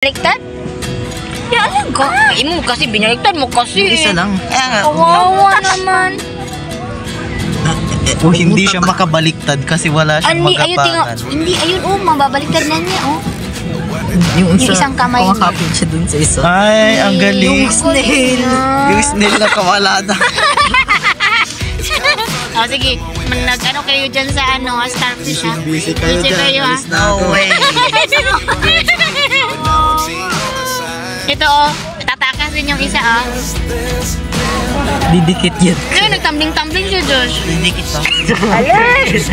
Baliktad? Ya, alam ka. Imo kasi binaliktad mo kasi. Isa lang. Kawawa naman. Hindi siya makabaliktad kasi wala siyang magapangan. Hindi, ayun mababaliktad na niya Yung isang kamay niya. Kumakapit siya dun sa isa. Ay, ang galing. Yung snail. Yung snail na kawala na. Sige, nag-ano kayo dyan sa starfish ha? Busy kayo dyan. ha? No way. Ito tatakasin yung isa Didikit yan. Ayun, nagtumbling-tumbling siya, Josh. Didikit pa. Alas!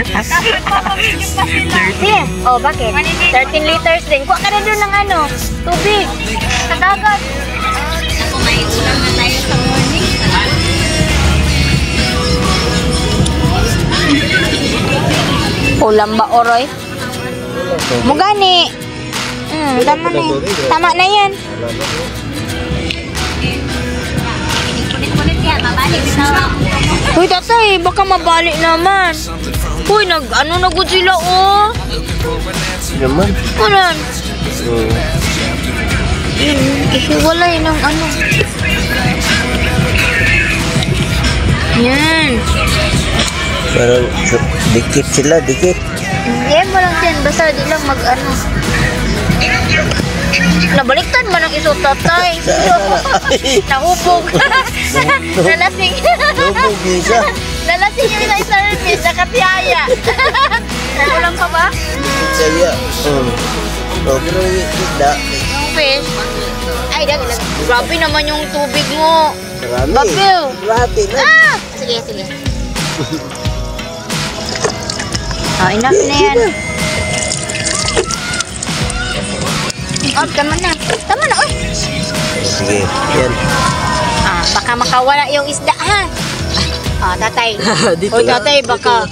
Bakit? 13 liters din. Kuha ka na doon ng tubig. Sa dagat. May ulam na tayo sa morning. Ulam ba, Oroy? Mugani. Tama na yan. Tama na yan. Uy, tatay, baka mabalik naman. Uy, nag-good sila, Naman. Anan? Ihiwalay ng Yan. Parang dikit sila, dikit. Hindi mo lang yan, basta di lang Nabaliktad man ang iso, tatay. Nahubog. Nalasing. Lubog isa. Nalasing yung isang service, nakatiyaya. Ulam pa ba? Saya. Pero yung isda. Yung fish. Ay, grabe naman yung tubig mo. Marami. Babil. Marami na. Sige. Enough na yan. Tama na. Sige, yan. Baka makawala yung isda, ha? Tatay. Dito Tatay, baka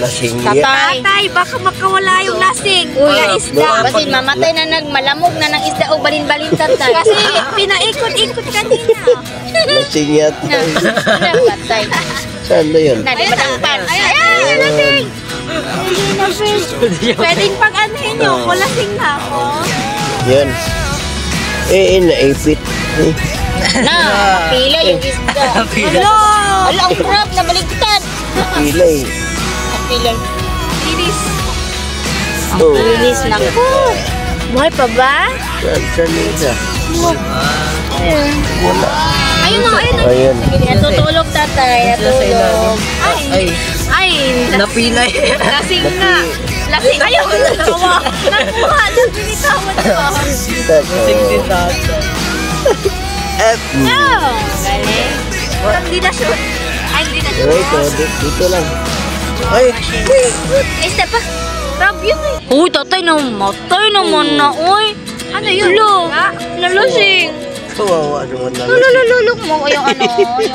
Lasing Tatay, baka makawala yung lasing. Yung isda. Kasi mamatay na malamog na ng isda o balin-balin, tatay. Kasi pinaikot-ikot kanina. Lasing yata. Tatay. Saan na yun? Madampan. Ayan, lasing. Pwedeng pag-anuhin nyo, kulasing na ako. Yan. Naipit. Pila yung isda. Ala, ang crab na baligtad. Pilay. Pilay. Linis. Oh. Linis na ko. Buhay pa ba? Saan yung isa? Wala. Ayun. Natutulog, tatay. Natulog. Ay. Napilay. Lasing na. Lasing. Ayaw na tawa. Nakuha lang binitawan ko. Lasing din tata. Galing. Hindi na shoot. Ay, hindi na shoot. Ito, dito lang. Ay. Step pa. Crab yun Uy, tatay namatay naman na. Uy. Ano yun? Nalasing. Kawawa naman lang. Lulululok mo yung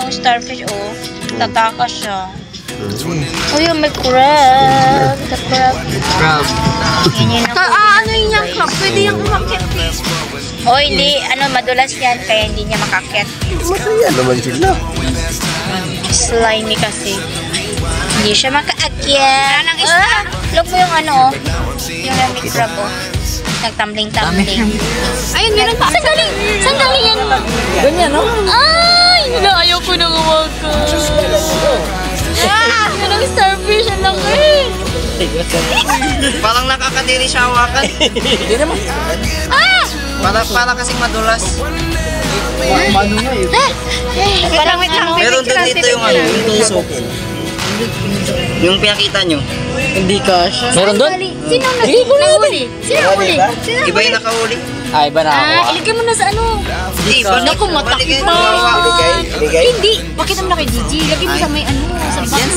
starfish, tatakas siya. Yung may crab. The crab. Crab. Ano yung crab? Pwede yung umakit. Hindi, madulas yan, kaya hindi niya makakit. Masaya naman sila. Slimy kasi. Hindi siya makaakyat. Look mo yung yung may crab, nagtumbling-tumbling. Ayun, meron pa. Saan galing yan? Ganyan, no? Ay, ayaw ko nang umaga. Yan ang starfish, ang laki. Parang nakakadiri siya hawakan. Hindi naman. Para kasing madulas. Parang Meron din dito yung yung tusok. Yung pinakita nyo. Hindi kasha. Meron doon? Sino nahuli? Iba yung nakahuli. Iba na ako. Ilagay mo na sa Hindi, Naku, matakip pa. Hindi. Bakit naman kay Gigi? Ilagay mo sa may sa box.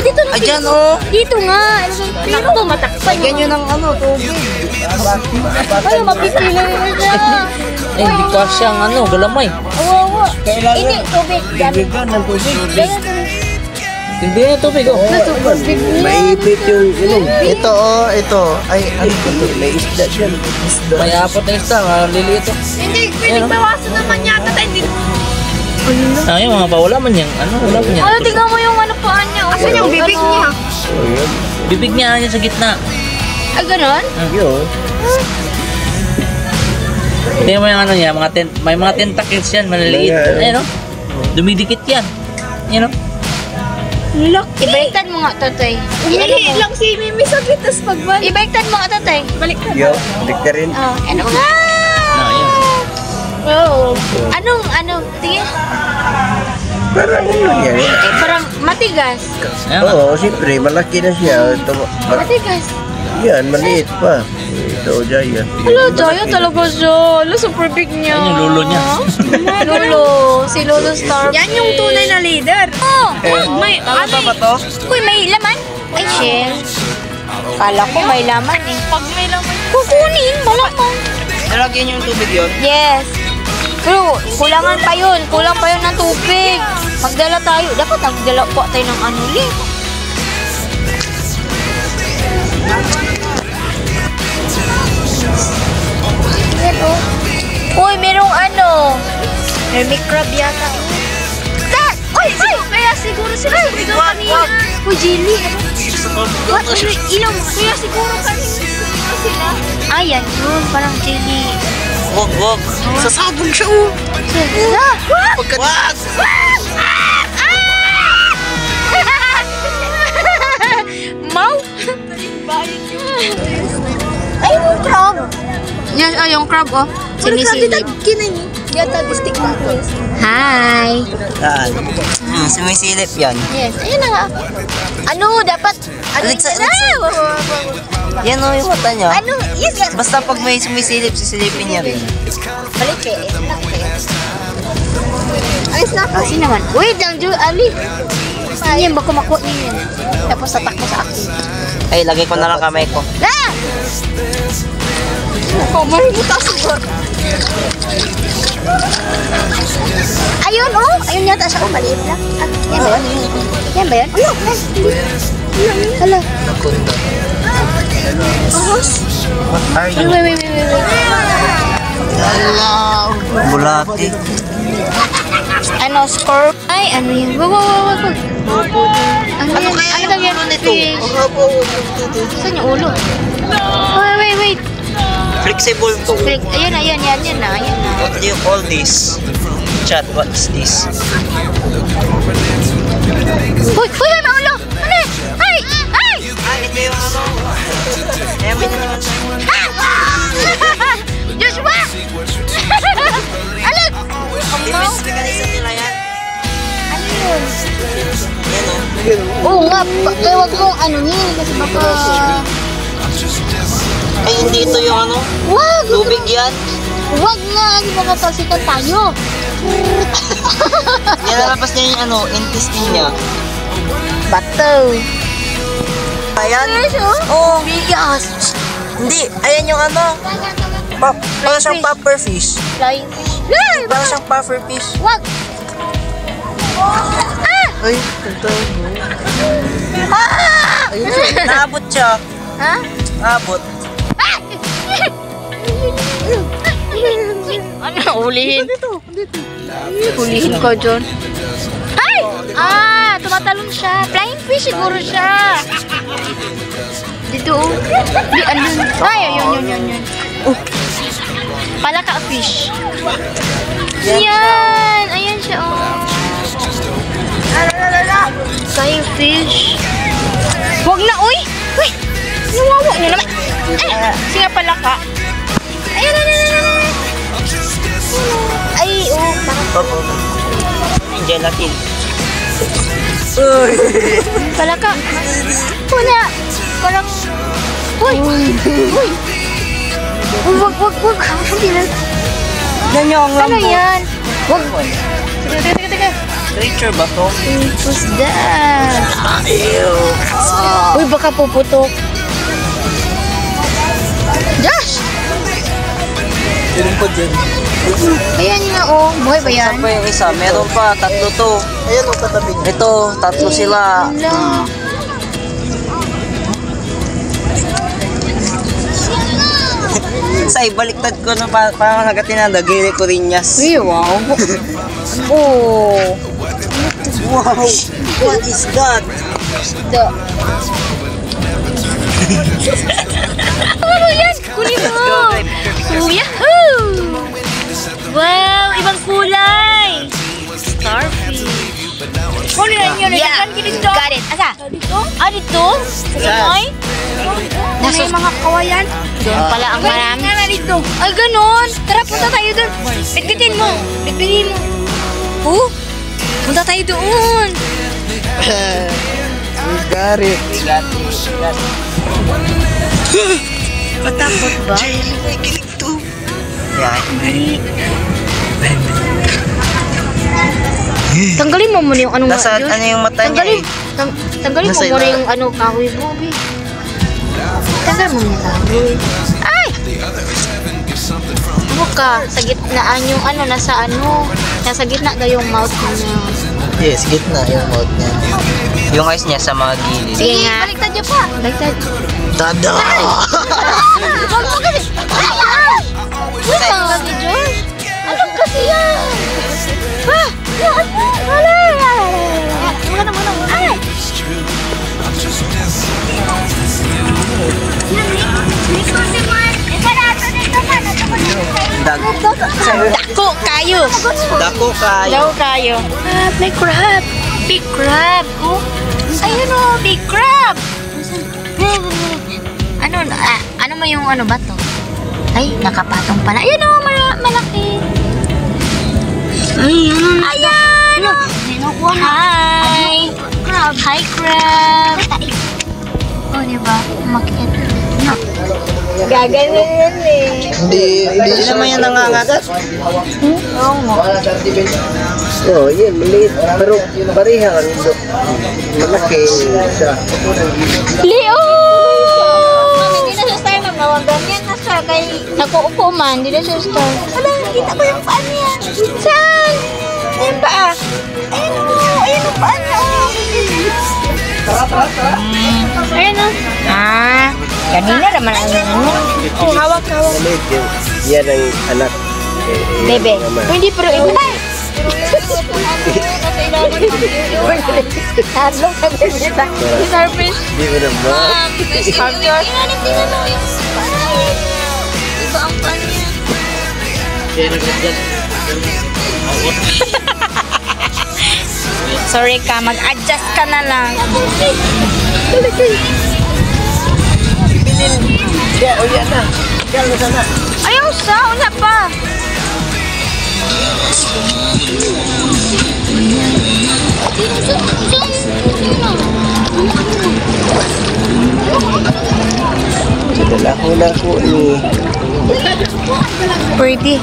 Dito na. Ayan, Dito nga. Pero ba matakpan? Ganyan ang tubig. Ay, mapipila na siya. Hindi kasha ang galamay. Awawa. Hindi, tubig. Bibig ka ng tubig. Hindi na tubig, Maipit yung Ito, ito. Ay, ano ba ito? May isda dyan. May apat na isda, lilito. Hindi, pwedeng bawasan naman yata tayo. Hindi. Yung mga wala man yan. Wala man yan. Tingnan mo yung paan niya. Asan yung bibig niya? Bibig niya sa gitna. Ay, ganon? Yun. Tingnan mo yung ano niya, may mga tentacles yan, maliliit. Ayan o. Dumidikit yan. Ayan o. Ibaliktad mo nga, Totoy. Hindi lang si Mimi saglit, tas pagbalik. Ibaliktad mo nga, Totoy. Baliktad. Yo, dikta rin. Oh, ano nga? Ayan. Oh. Anong, tingin? Parang ano yan. Parang matigas. Ayan o. Oo, siyempre, malaki na siya. Matigas. Yan, maliit pa. Ito, giant. Hello, Jaya talaga siya. Hello, super big niya. Ayan yung lolo niya. Lolo. Si Lolo Star. Yan yung tunay na leader. Oh, May, Tama ba to? uy, may laman. Ay, shell. Kala ko may laman eh. Pag may laman. Kukunin, malamang. Nalagyan yung tubig yun. Yes. Pero, kulangan pa yun. Kulang pa yun ng tubig. Magdala tayo. Dapat nagdala po tayo ng ano ulit. Yan o. Uy, merong ano. Hermit crab yata. Dad! Uy! Uy! Kaya siguro sila sumigaw kanina. Uy, jelly. What? Ilong. Kaya siguro kanina sila. Ayan yun. Parang jelly. Wag. Sasabog siya o. Wag! Mau? Ay, yung crab. Yes, yung crab, oh. Sinisilip. Yata, distik na ako. Hi. Saan? Sumisilip yan. Yes, ayun na nga. Ano, dapat... Ano Alexa, yun? Yan o yung mata niya. Ano? Yes, yes. Basta pag may sumisilip, sisilipin niya rin. Balik eh. Alis na ako. Kasi naman. Wait lang, Ali. Yan, baka makuha niya yan. Tapos tatak mo sa akin. Ay, lagay ko na lang kamay ko. Ah! Oh, maributas ko. Ayun, oh. Ayun yata siya. Oh, maliit lang. Ah, yan ba yun? Yan ba yun? Ayun, hala. Are you? Wait. Bulati. Ano, score? Ay, ano yun? Wag. Ano yan? Ano daw yan? Fish. Saan yung ulo? Wait. Flexible to. Ayan na. What do you call this? Chat, what is this? Uy, may ulo! Ano yan? Ay! Ito yung ano. Ayan, may naman. Joshua! Alag! Investigation nila yan. Ano yun? Yan o. Oo nga, kaya wag mong ano yun, kasi baka... Ay, hindi ito yung ano. Wag! Tubig yan. Wag nga, hindi makatalsikan tayo. Nilalabas niya yung ano, intestine niya. Bato. Ayan. Oh, bigas. Hindi, ayan yung ano. Parang siyang puffer fish. Flying fish. Parang siyang puffer fish. Wag! Ay, ito. Naabot siya. Ha? Naabot. Ano? Ulihin. Ulihin ko, John. Ay! Tumatalon siya. Flying fish siguro siya. Dito, oh. Di, andun. Ay, yun. Oh. Palaka fish. Yan! Ayan siya, oh. Flying fish. Wag na, uy! Uy! Nawawa niyo naman. Sige, palaka. Ayan. Ay, oh. Gelatin. Palaka. Wala. Parang... Uy! Wag. Hindi na. Yan yung Ano yan? Wag. Teka. Creature ba to? What's that? Uy, baka puputok. Josh! Tingin ko dyan. Ayan nga, oh. Buhay ba yan? Saan pa yung isa? Meron pa, tatlo to. Ayan o, katabi niya. Ito, tatlo sila. Wala. Sa ibaliktad ko na parang nagatin na lagay ko rin yas. Uy, wow. Oh. Wow! What is that? Ano yan? Kunin mo. Yahoo! yun. Yeah, got it. Asa? Ah, dito? Ay? Nasa mga kawayan. Doon pala ang marami. Nga dito. Ay, ganun. Tara, punta tayo doon. Bitbitin mo. Bitbitin mo. Punta tayo doon. You got it. Matakot ba? Tanggalin mo muna yung ano nga. Nasa ano yung mata niya eh. Tanggalin mo Nasa muna ilalim. yung ano kahoy mo. Tanggalin mo muna yung kahoy. Ay! Ano ka? Sa gitnaan yung ano, nasa ano. Nasa gitna daw yung mouth niya. Yes, gitna yung mouth niya. Yung eyes niya sa mga gilid. Sige nga. Baliktad niyo pa. Baliktad. Tada! Huwag mo kasi. Ayan! Wait lang kasi, Joy. Ano kasi yan? Ha? Wala! Wala! Ay! Dako kayo. Dako kayo. Dako kayo. May crab. Big crab. Oh. Ayun o, big crab. Ano mo yung ano ba to? Ay, nakapatong pala. Ayun o, malaki. Ayan. Ayan. Hi. Crab. Hi, crab. Oh, diba? Umakit. Gaganin yan eh. Hindi naman yan nangangagat. Oo nga. Oh, yun, maliit. Pero pareha kan ito. Malaki siya. Leo! Hindi na siya star, magmawagan yan na siya. Kay nakuupo man, hindi na siya star. Wala, nakita ko yung paan niya. Saan? Ayun ba ah? Ayun o, ayun ang paan niya. Ayun o. Kanina naman ang ano. Oh, hawak. Maliit yun. Yan ang anak. Bebe. Hindi, pero iba. Tatlong sabi nila. Starfish. Hindi mo naman. Starfish. Iba ang kanya. Sorry ka, mag-adjust ka na lang. O yan na. Yan na sana. Ayaw sa, una pa. Dala ko ni. Pretty.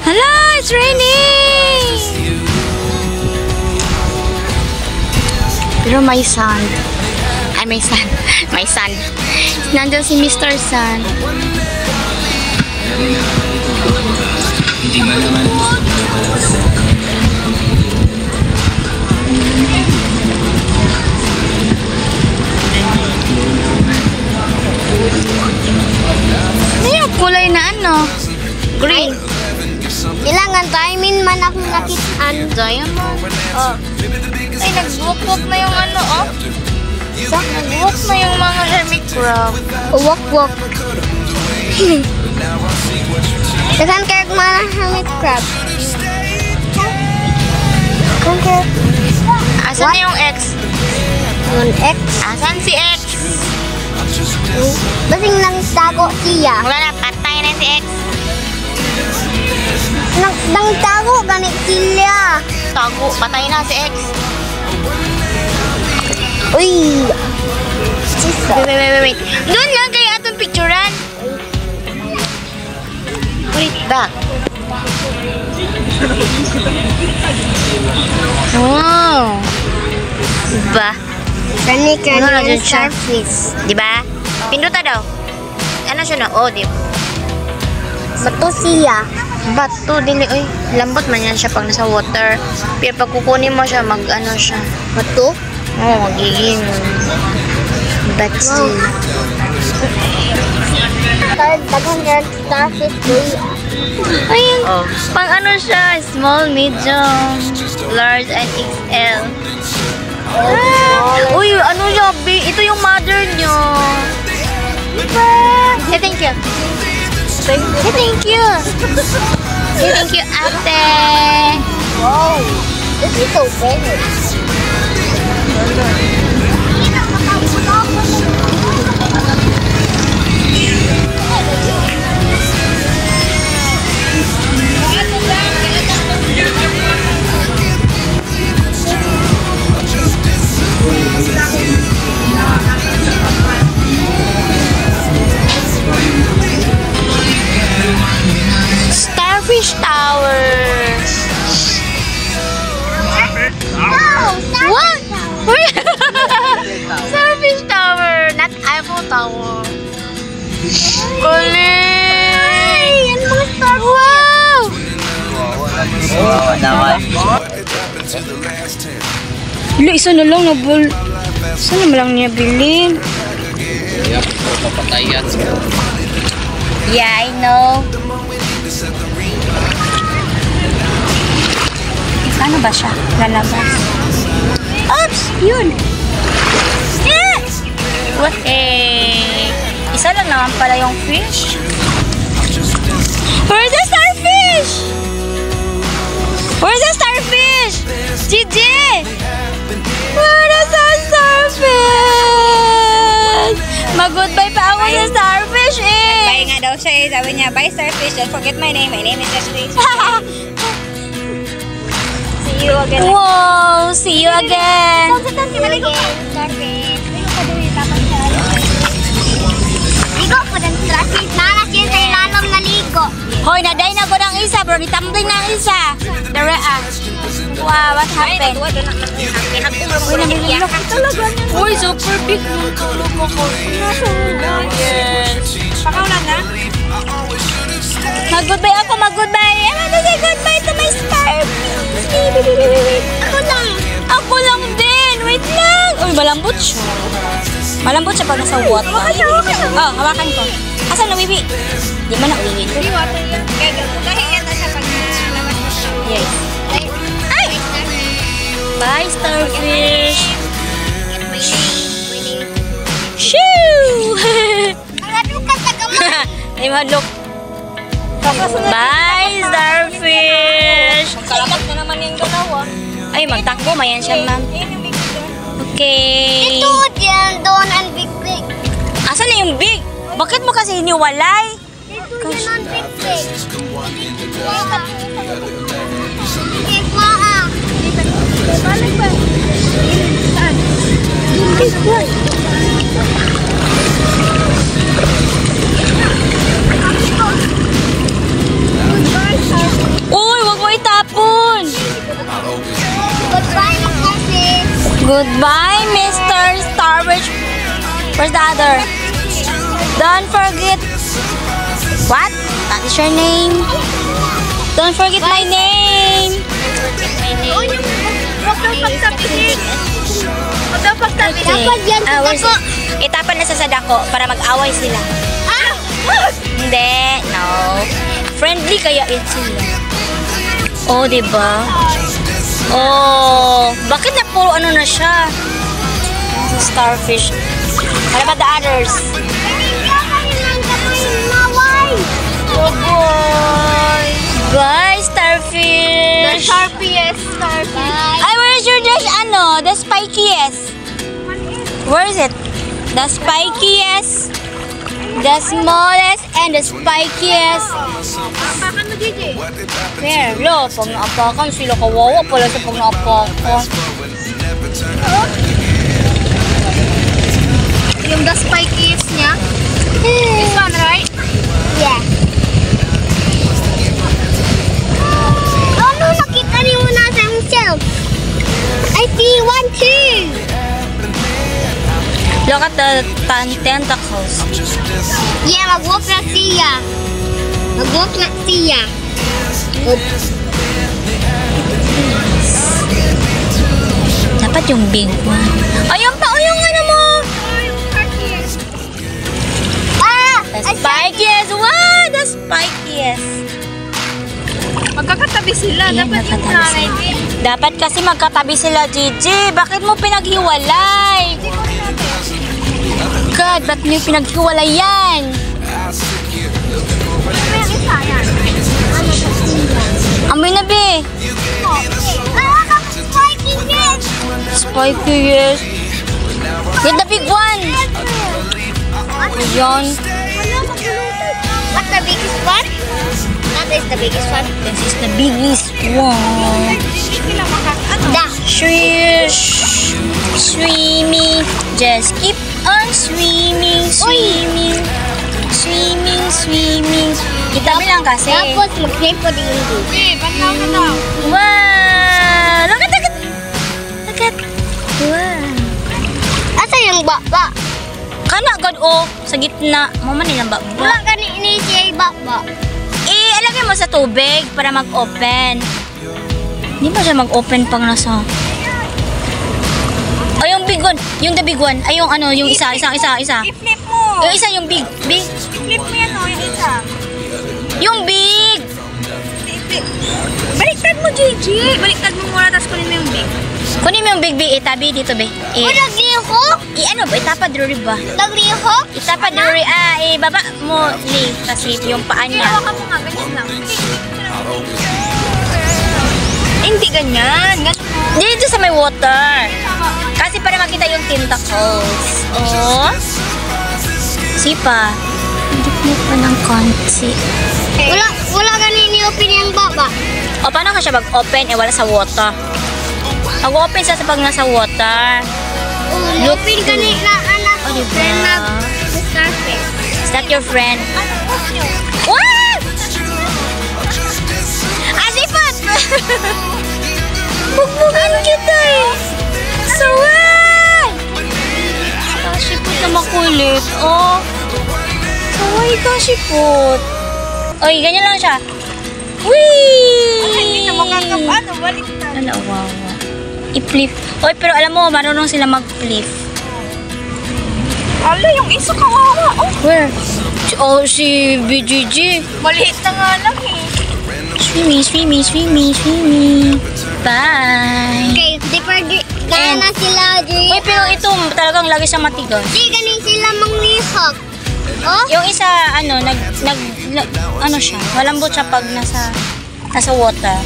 Hello, it's raining! Pero may sun. Ay, may sun. May sun. Nandun si Mr. Sun. Ano yung kulay na ano? Green. Ilangan timing man ako nakitaan. Diyan mo. Oh. Ay, nag-walk na yung ano, oh. Nag-walk na yung mga hermit crab. Walk. Dagan kayo mga hermit crab. Asan na yung X? Yung X. Asan si X? Basing nang tago siya. Wala na, patay na si X. Nang tago ganit sila. Tago, patay na si X. Uy. Wait. Doon lang kayo atong picturean. Wait, back. Wow. Ba? Kani Ano na dyan kani siya? starfish. Diba? Pinduta daw. Ano siya na? Oh, diba? Bato siya. Bato, dili. Uy, lambot man yan siya pag nasa water. Pero pag kukunin mo siya, mag-ano siya. Bato? Oh, magiging batsy. Daghang yan, starfish boy. Ayun. Pang ano siya? Small, medium, large, and XL. Uy, ano siya? Ito yung mother nyo. Hey, thank you. Hey, thank you. Hey, thank you, ate. Wow, this is so big. Starfish Tower. What? Starfish Tower, not Eiffel Tower. Kulit! Wow! Oo, naman. Wala, isa na lang nabul. Isa na lang niya bilhin. Papatayan. Yeah, I know. Ano ba siya? Lalabas. Oops! Yun! Yes! What eh? Isa lang naman pala yung fish. Where's the starfish? Where's the starfish? GG! Where's the starfish? Mag-goodbye pa ako sa starfish eh! Bye nga daw siya eh. Sabi niya, bye starfish. Don't forget my name. My name is Starfish. See you again. Wow! See you again! Starfish. Ligo po ng starfish. Nanas yun sa ilalim na ligo. Hoy, naday na ko ng isa, bro. Nitambling ng isa. Dara ah. Wow, what happened? Uy, nabiling ako talaga niya. Uy, super big yung tulog ko ko. Yes. Pakaulan na. Mag-goodbye ako, mag-goodbye. I want to say goodbye to my starfish. Ako lang. Ako lang din. Wait lang. Uy, malambot siya. Malambot siya pag nasa water. Oh, hawakan ko. Asan na, Wiwi? Di man na, Wiwi. Hindi water yan. Kaya gahiyan na siya pag nalaman mo siya. Yes. Ay! Bye, starfish. Shoo! Marami ka sa kamay. Ay, madok. Bye, starfish. Kalamat na naman yung galawa. Ay, magtakbo. Mayan siya, ma'am. Okay. Ito dyan, doon ang big. Asan na yung big? Bakit mo kasi hiniwalay? Ito dyan ang big. Okay, maa. Balik ba? Saan? Uy, wag mo itapon. Goodbye, starfish. Goodbye, Mr. Starfish. Where's the other? Don't forget. What? That is your name. Don't forget my name. Huwag daw pagsabihin. Huwag daw pagsabihin. Dapat yan sa where's dako. it? Itapan na sa sadako para mag-away sila. Ah! Hindi, no. Friendly kaya it sila. Oh, diba? Oh, bakit na puro ano na siya? Starfish. What about the others? Oh boy! Bye, starfish! Sharpiest starfish. Ay, where is your dash, ano? The spikiest? Where is it? The spikiest, the smallest, and the spikiest. Apakan mo, JJ. Where? Lo, pag naapakan sila, kawawa pala sa pag naapakan. Yung the spikiest niya. This one, right? Yeah. Oh no, nakita niyo muna sa shelf. I see one too. Look at the tentacles. Yeah, mag-walk na siya. Mag-walk na siya. Dapat yung big one. Ayun pa, yung ano mo! spikies. Magkakatabi sila. Ayan, Dapat yung magkatabi nanay sila. din. Dapat kasi magkatabi sila, Gigi. Bakit mo pinaghiwalay? God, ba't niyo pinaghiwalay yan? May isa yan. Amoy na, be. Spikiness! Spikies. Get the big one. Ayan. What's the biggest one? That is the biggest one. This is the biggest one. That. Swimming. Just keep on swimming, swimming. Swimming, swimming. Itabi lang kasi. Tapos mag-play po din yung Wow! Look at. Wow. Asa yung baba? Kana god sa gitna. Mama nilang Wala baba. ka ni ini siya baba. Ilagay mo sa tubig para mag-open. Hindi mo siya mag-open pang nasa. Ay, yung big one. Yung the big one. Ay, yung ano, yung isa. I-flip mo. Yung isa, yung big. Big. Flip mo yan o, yung isa. Yung big. Baliktad mo, Gigi. Baliktad mo muna, tapos kunin mo yung big. Kunin mo yung big, big. Itabi dito, be. Nagliho? Ano ba? Itapad duri ba? Nagliho? Itapad duri. Ibaba mo, Lee. Kasi yung paa niya. Hawakan mo nga, ganyan lang. Hindi ganyan. Dito sa may water. Kasi para makita yung tentacles. Oh. Sipa. Dikit pa ng konti. Wala ka ni open yung baba. O, paano ka siya mag-open? Wala sa water. Mag-open siya sa pag nasa water. Open ka ni na anak O, ko. diba? Friend na starfish. Is that your friend? What? Sipot! Bugbugan kita eh. Saway! Sipot na makulit. Oh. Saway ka, sipot. Oy, ganyan lang siya. Whee! Hindi na makakapano, baliktad. Ano, wow. I-flip. Oy, pero alam mo, marunong sila mag-flip. Ala, yung isa kawawa. Oh, Where? Oh, si BGG. maliit na nga lang eh. Swimming. Bye. Okay, di pwede. Gana na sila, G. Uy, pero ito talagang lagi siya matigas. Di ganin sila manglihok. Oh? Yung isa, ano, ano siya, malambot siya pag nasa water.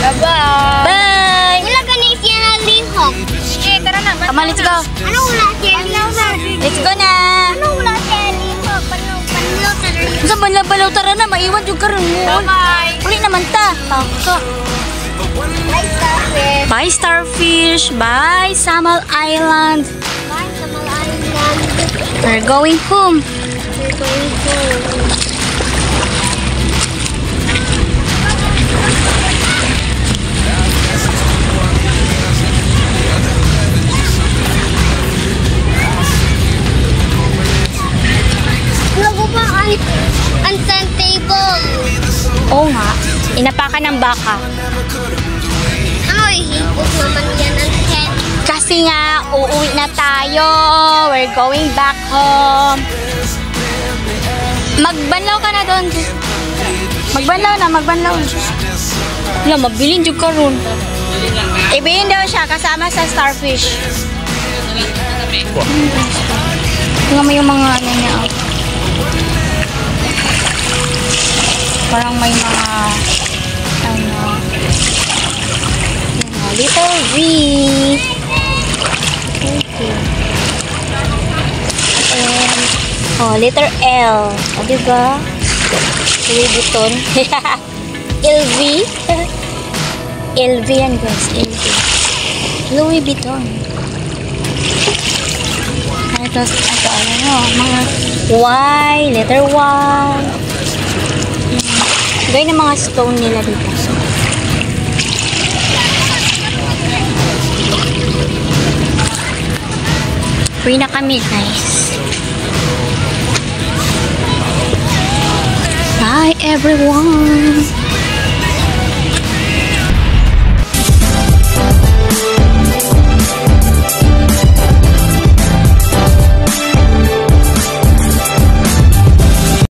Bye-bye. Bye! Wala ganin siya naglihok. Sige, tara na. Come on, let's go. Ano wala siya naglihok? Let's go na. Ano wala siya naglihok? Panlo talaga. Sa balaw tara na, maiwan yung karon mo. Bye-bye. Uli naman ta. Taka. Bye, starfish. Bye, starfish. Bye, Samal Island. Bye, Samal Island. We're going home. We're going home. Lago pa ang table. Oo nga. Inapakan ng baka. Ano, ihipot naman yan ang tent. Kasi nga, uuwi na tayo. We're going back home. Magbanlaw ka na doon. Magbanlaw na. Wala, mabilin yung karon. Ibihin daw siya kasama sa starfish. Tingnan mo yung mga ano niya. Oh. Parang may mga ano. Little V. Okay. And, letter L. O, diba? Louis Vuitton. LV. LV yan, guys. LV. Louis Vuitton. Ito, ano, mga Y. Letter Y. Gaya ng mga stone nila dito. Free na kami, guys. Bye, everyone.